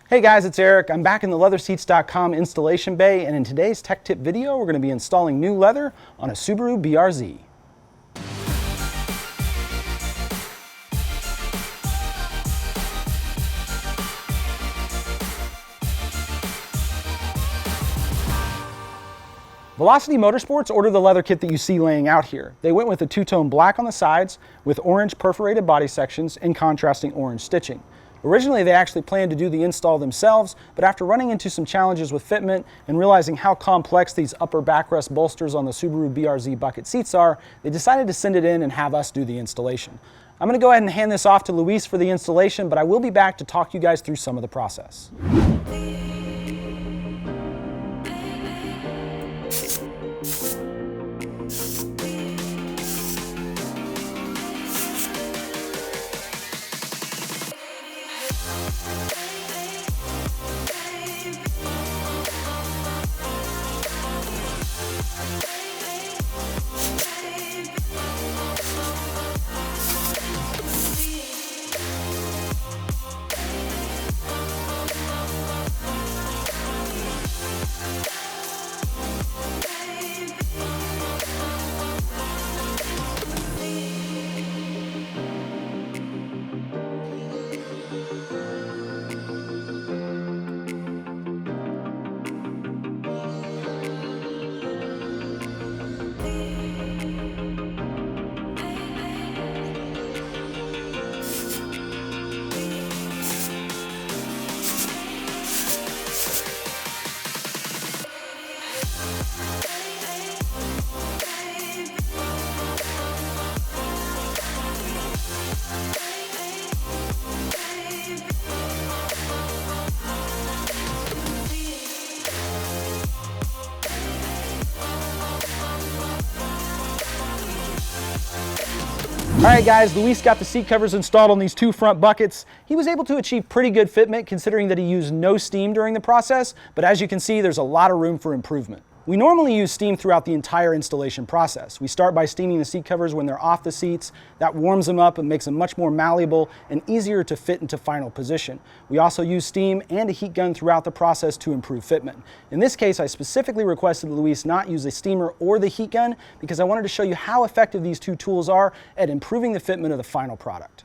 Hey guys, it's Eric. I'm back in the LeatherSeats.com installation bay, and in today's tech tip video, we're going to be installing new leather on a Subaru BRZ. Velocity Motorsports ordered the leather kit that you see laying out here. They went with a two-tone black on the sides with orange perforated body sections and contrasting orange stitching. Originally, they actually planned to do the install themselves, but after running into some challenges with fitment and realizing how complex these upper backrest bolsters on the Subaru BRZ bucket seats are, they decided to send it in and have us do the installation. I'm going to go ahead and hand this off to Luis for the installation, but I will be back to talk you guys through some of the process. Alright guys, Luis got the seat covers installed on these two front buckets. He was able to achieve pretty good fitment considering that he used no steam during the process, but as you can see, there's a lot of room for improvement. We normally use steam throughout the entire installation process. We start by steaming the seat covers when they're off the seats. That warms them up and makes them much more malleable and easier to fit into final position. We also use steam and a heat gun throughout the process to improve fitment. In this case, I specifically requested Luis not use the steamer or the heat gun because I wanted to show you how effective these two tools are at improving the fitment of the final product.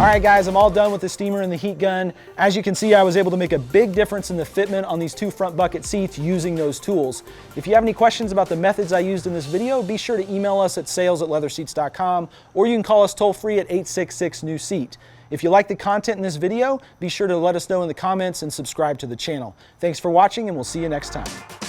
All right guys, I'm all done with the steamer and the heat gun. As you can see, I was able to make a big difference in the fitment on these two front bucket seats using those tools. If you have any questions about the methods I used in this video, be sure to email us at sales@LeatherSeats.com, or you can call us toll free at 866-NEW-SEAT. If you like the content in this video, be sure to let us know in the comments and subscribe to the channel. Thanks for watching, and we'll see you next time.